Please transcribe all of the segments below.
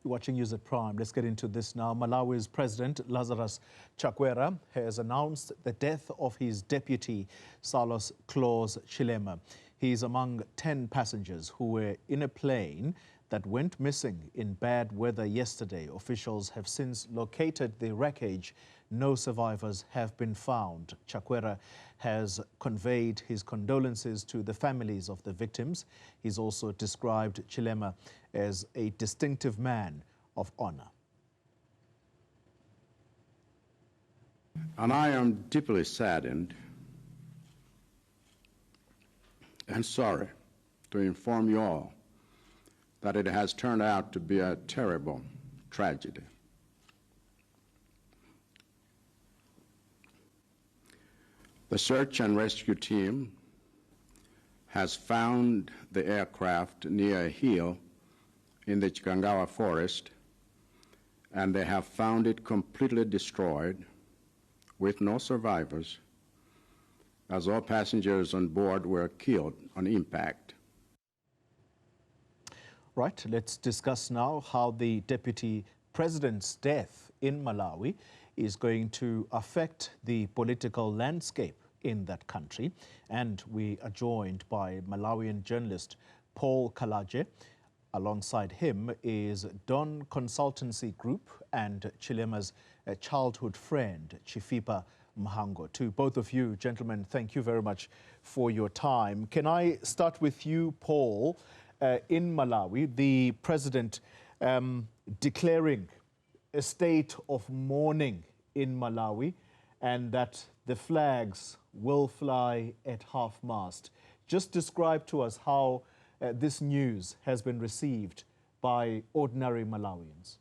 Watching News at Prime. Let's get into this now. Malawi's President Lazarus Chakwera has announced the death of his deputy, Saulos Klaus Chilima. He is among 10 passengers who were in a plane that went missing in bad weather yesterday. Officials have since located the wreckage. No survivors have been found. Chakwera has conveyed his condolences to the families of the victims. He's also described Chilima as a distinctive man of honor. And I am deeply saddened and sorry to inform you all that it has turned out to be a terrible tragedy. The search and rescue team has found the aircraft near a hill in the Chikangawa forest, and they have found it completely destroyed with no survivors, as all passengers on board were killed on impact. Right, let's discuss now how the Deputy President's death in Malawi is going to affect the political landscape in that country. And we are joined by Malawian journalist Paul Kalaje. Alongside him is Don Consultancy Group and Chilima's childhood friend, Chifipa Mhango. To both of you, gentlemen, thank you very much for your time. Can I start with you, Paul? In Malawi, the president declaring a state of mourning in Malawi and that the flags will fly at half-mast. Just describe to us how this news has been received by ordinary Malawians.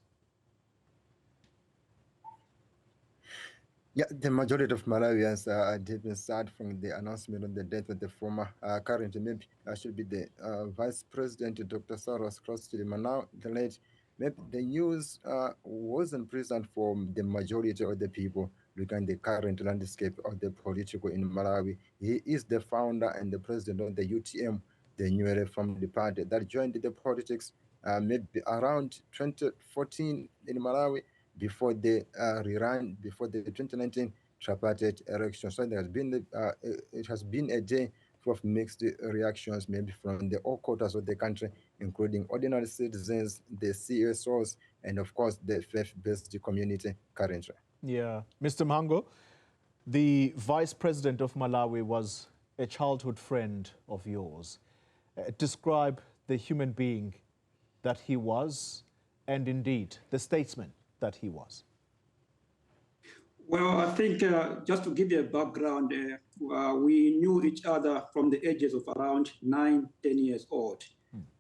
Yeah, the majority of Malawians did been sad from the announcement of the death of the former, current, maybe should be the Vice President, Dr. Saulos Chilima. Now, the late, maybe the news wasn't present for the majority of the people regarding the current landscape of the political in Malawi. He is the founder and the president of the UTM, the newly formed party that joined the politics maybe around 2014 in Malawi, before the rerun, before the 2019 tripartite election. So there has been it has been a day full of mixed reactions, maybe from the all quarters of the country, including ordinary citizens, the CSOs, and of course the faith-based community currently. Yeah, Mr. Mhango, the Vice President of Malawi was a childhood friend of yours. Describe the human being that he was, and indeed the statesman that he was. Well, I think just to give you a background, we knew each other from the ages of around 9, 10 years old.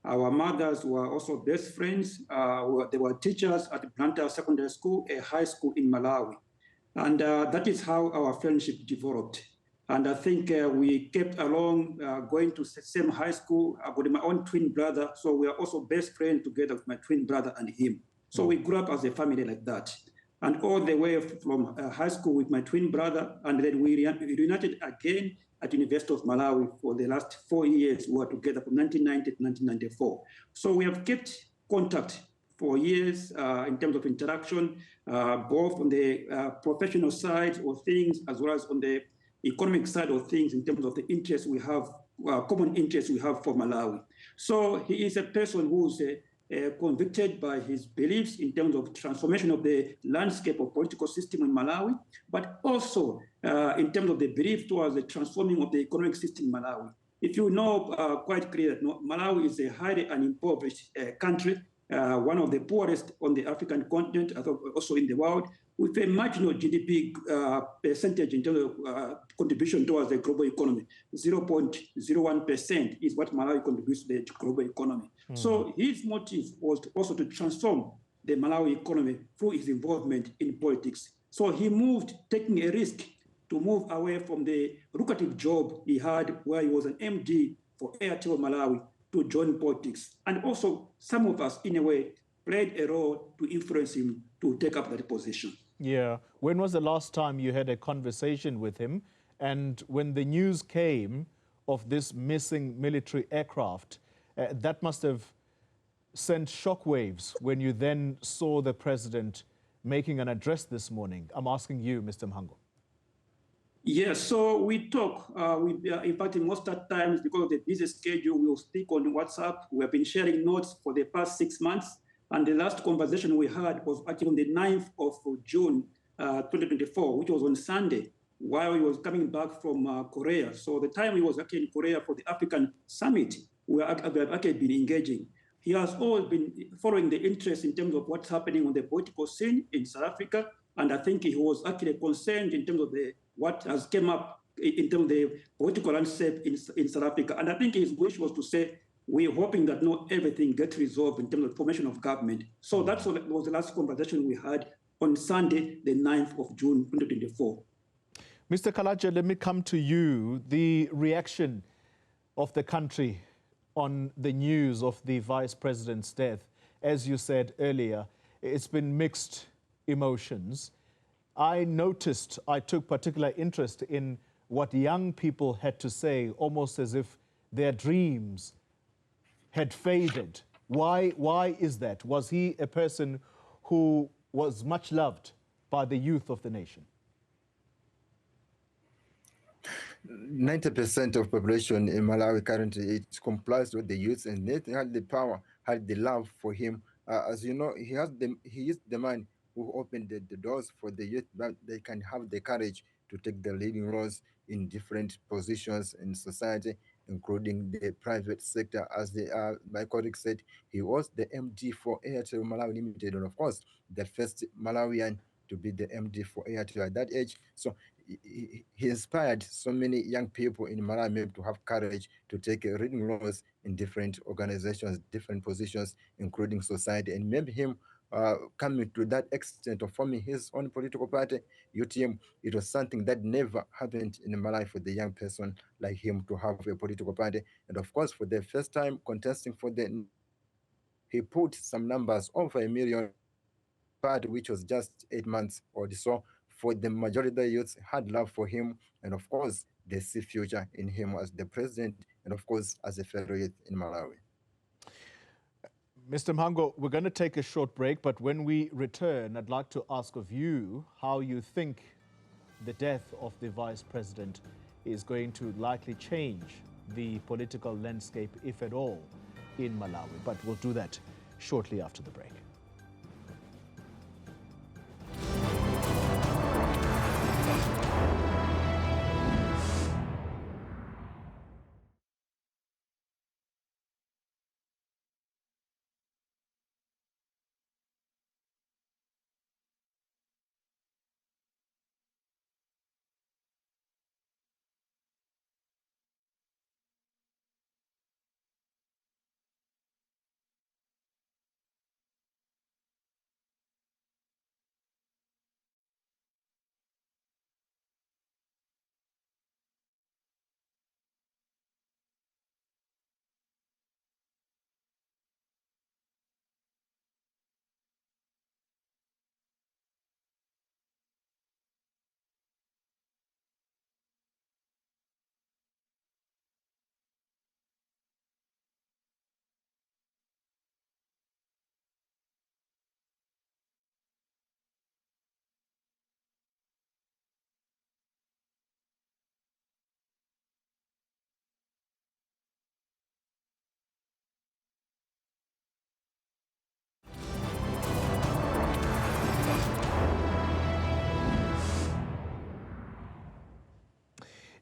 Our mothers were also best friends. They were teachers at Blantyre Secondary School, a high school in Malawi. And that is how our friendship developed. And I think we kept along going to the same high school. I got my own twin brother, so we are also best friends together with my twin brother and him. So we grew up as a family like that. And all the way from high school with my twin brother, and then we reunited again at University of Malawi for the last 4 years. We were together from 1990 to 1994. So we have kept contact for years in terms of interaction, both on the professional side of things, as well as on the economic side of things, in terms of the interests we have, common interests we have for Malawi. So he is a person who's convicted by his beliefs in terms of transformation of the landscape of political system in Malawi, but also in terms of the belief towards the transforming of the economic system in Malawi. If you know quite clear that Malawi is a highly unimpoverished country, one of the poorest on the African continent, also in the world, with a marginal GDP percentage in terms of contribution towards the global economy. 0.01% is what Malawi contributes to the global economy. So his motive was also to transform the Malawi economy through his involvement in politics. So he moved, taking a risk to move away from the lucrative job he had where he was an MD for Airtel Malawi to join politics. And also some of us, in a way, played a role to influence him to take up that position. Yeah. When was the last time you had a conversation with him? And when the news came of this missing military aircraft, that must have sent shockwaves when you then saw the president making an address this morning? I'm asking you, Mr. Mhango. Yes, so we talk. In fact, in most of the times, because of the busy schedule, we'll speak on WhatsApp. We have been sharing notes for the past 6 months. And the last conversation we had was actually on the 9th of June, 2024, which was on Sunday, while he was coming back from Korea. So the time he was actually in Korea for the African summit, we have actually been engaging. He has always been following the interest in terms of what's happening on the political scene in South Africa. And I think he was actually concerned in terms of what has come up in terms of the political landscape in South Africa. And I think his wish was to say, we're hoping that not everything gets resolved in terms of formation of government. So that was the last conversation we had on Sunday, the 9th of June, 2024. Mr. Kalaje, let me come to you. The reaction of the country on the news of the vice president's death, as you said earlier, it's been mixed emotions. I took particular interest in what young people had to say, almost as if their dreams had faded. Why is that? Was he a person who was much loved by the youth of the nation? 90% of population in Malawi currently, it complies with the youth, and they had the power, had the love for him. As you know, he is the man who opened the doors for the youth, that they can have the courage to take the leading roles in different positions in society, including the private sector. As my colleague said, he was the MD for Airtel Malawi Limited, and of course, the first Malawian to be the MD for Airtel at that age. So he inspired so many young people in Malawi to have courage to take leading roles in different organizations, different positions, including society, and maybe him coming to that extent of forming his own political party, UTM. It was something that never happened in Malawi for the young person like him to have a political party. And of course, for the first time contesting for he put some numbers over 1 million party, which was just 8 months or so. For the majority of the youths had love for him, and of course, they see future in him as the president, and of course, as a fellow youth in Malawi. Mr. Mhango, we're going to take a short break, but when we return, I'd like to ask of you how you think the death of the vice president is going to likely change the political landscape, if at all, in Malawi. But we'll do that shortly after the break.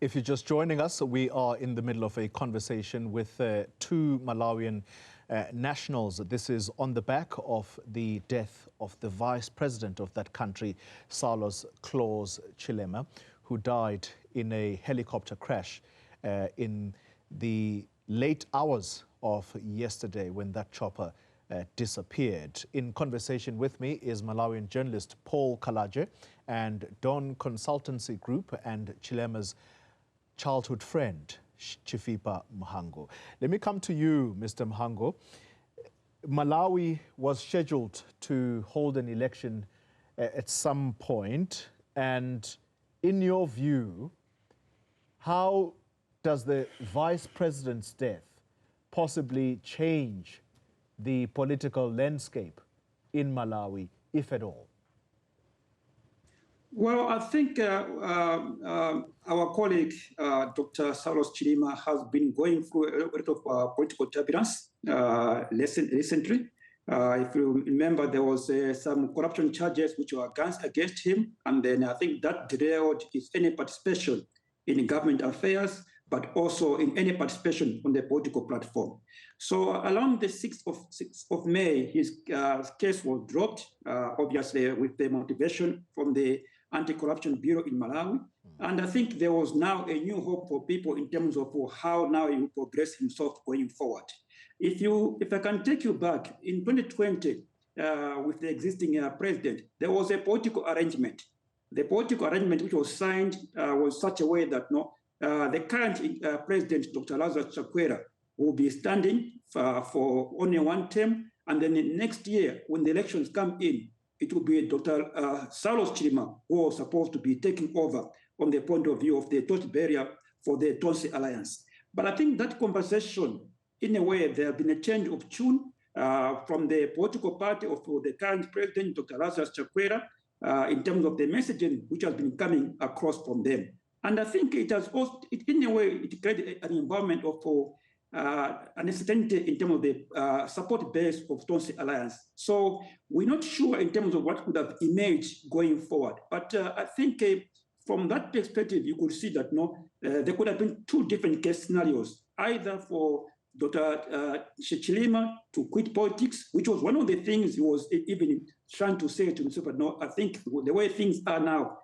If you're just joining us, we are in the middle of a conversation with two Malawian nationals. This is on the back of the death of the vice president of that country, Saulos Klaus Chilima, who died in a helicopter crash in the late hours of yesterday when that chopper disappeared. In conversation with me is Malawian journalist Paul Kalaje and Dawn Consultancy Group and Chilima's childhood friend, Chifipa Mhango. Let me come to you, Mr. Mhango. Malawi was scheduled to hold an election at some point, and in your view, how does the vice president's death possibly change the political landscape in Malawi, if at all? Well, I think our colleague, Dr. Saulos Chilima, has been going through a lot of political turbulence recently. If you remember, there was some corruption charges which were against him, and then I think that derailed his any participation in government affairs, but also in any participation on the political platform. So along the 6th of May, his case was dropped, obviously with the motivation from the Anti-Corruption Bureau in Malawi. And I think there was now a new hope for people in terms of how now he will progress himself going forward. If I can take you back, in 2020, with the existing president, there was a political arrangement. The political arrangement which was signed was such a way that the current president, Dr. Lazarus Chakwera, will be standing for only one term, and then next year, when the elections come in, it will be Dr. Saulos Chilima who was supposed to be taking over from the point of view of the torch barrier for the Tonse Alliance. But I think that conversation, in a way, there has been a change of tune from the political party of the current president, Dr. Lazarus Chakwera, in terms of the messaging which has been coming across from them. And I think it has also, in a way, it created an environment of uncertainty in terms of the support base of Tonse Alliance. So we're not sure in terms of what could have emerged going forward. But I think from that perspective, you could see that there could have been two different case scenarios, either for Dr. Chilima to quit politics, which was one of the things he was even trying to say to himself. But I think the way things are now,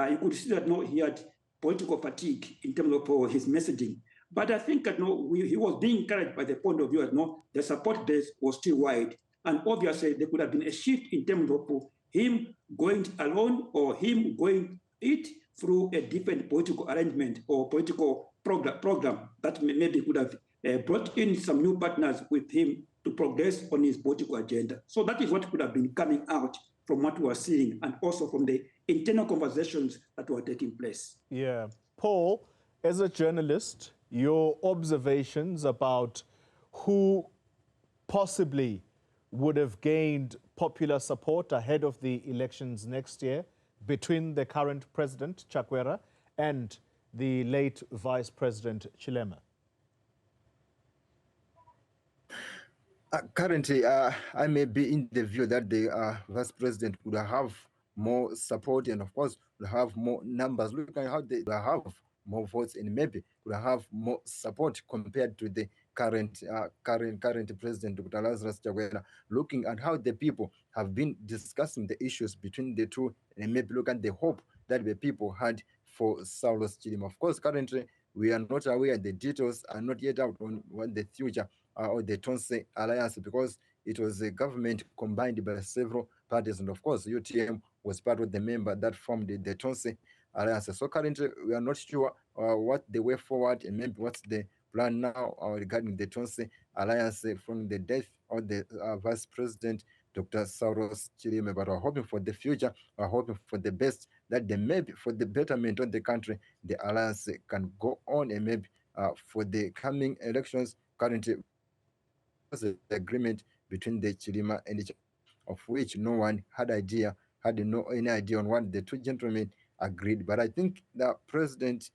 you could see that he had political fatigue in terms of his messaging. But I think that he was being encouraged by the point of view that the support base was still wide. And obviously, there could have been a shift in terms of him going alone or him going it through a different political arrangement or political program that maybe could have brought in some new partners with him to progress on his political agenda. So that is what could have been coming out from what we are seeing and also from the internal conversations that were taking place. Yeah. Paul, as a journalist, your observations about who possibly would have gained popular support ahead of the elections next year between the current president, Chakwera, and the late Vice President Chilima? Currently, I may be in the view that the Vice President would have more support and, of course, would have more numbers. Looking at how they will have more votes and maybe will have more support compared to the current president, Dr. Lazarus Chakwera. Looking at how the people have been discussing the issues between the two and maybe look at the hope that the people had for Saulos Chilima. Of course, currently we are not aware, the details are not yet out on what the future or the Tonse Alliance, because it was a government combined by several parties, and of course UTM was part of the member that formed the Tonse Alliance. So currently we are not sure what the way forward and maybe what's the plan now regarding the Tonse Alliance from the death of the Vice President Dr. Saulos Chilima. But we're hoping for the future, we're hoping for the best, that the maybe for the betterment of the country, the alliance can go on, and maybe for the coming elections. Currently the agreement between the Chilima and the of which no one had any idea on what the two gentlemen agreed. But I think the President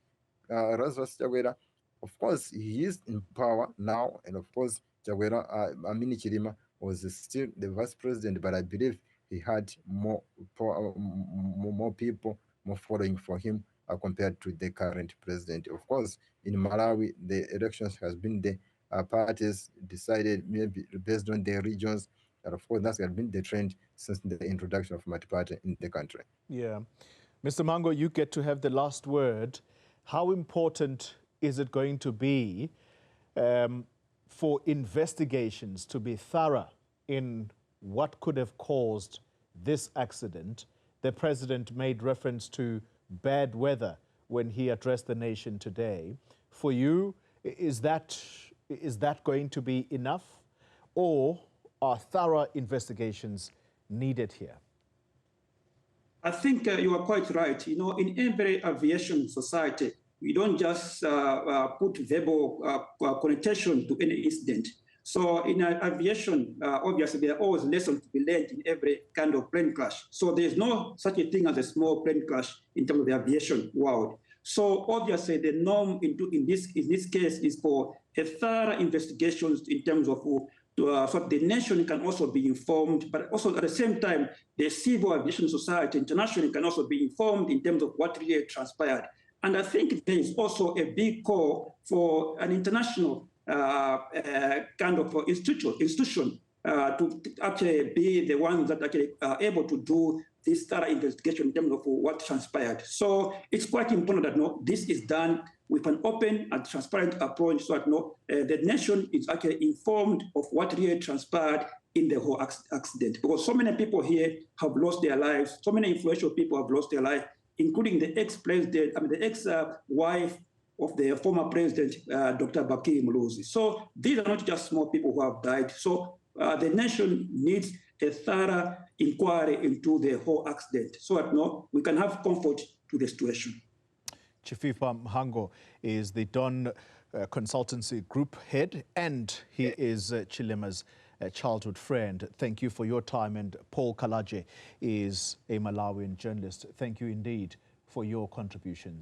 Lazarus Chakwera, of course, he is in power now, and of course, Chilima was still the Vice President, but I believe he had more people, more following for him compared to the current president. Of course, in Malawi, the elections has been the parties decided maybe based on their regions, and of course, that's been the trend since the introduction of multi-party in the country. Yeah. Mr. Mhango, you get to have the last word. How important is it going to be for investigations to be thorough in what could have caused this accident? The president made reference to bad weather when he addressed the nation today. For you, is that going to be enough, or are thorough investigations needed here? I think you are quite right. You know, in every aviation society, we don't just put verbal connotation to any incident. So in aviation, obviously, there are always lessons to be learned in every kind of plane crash. So there's no such a thing as a small plane crash in terms of the aviation world. So obviously, the norm in this case is for a thorough investigations in terms of so the nation can also be informed, but also at the same time, the civil aviation society internationally can also be informed in terms of what really transpired. And I think there is also a big call for an international kind of institution to actually be the ones that actually are able to do this thorough investigation in terms of what transpired. So it's quite important that this is done with an open and transparent approach so that the nation is actually informed of what really transpired in the whole accident. Because so many people here have lost their lives, so many influential people have lost their life, including the ex-president, the ex-wife of the former president, Dr. Bakiri Muluzi. So these are not just small people who have died. So the nation needs a thorough inquiry into the whole accident so that we can have comfort to the situation. Chifipa Mhango is the Don Consultancy Group head, and he is Chilima's childhood friend. Thank you for your time. And Paul Kalaje is a Malawian journalist. Thank you indeed for your contributions.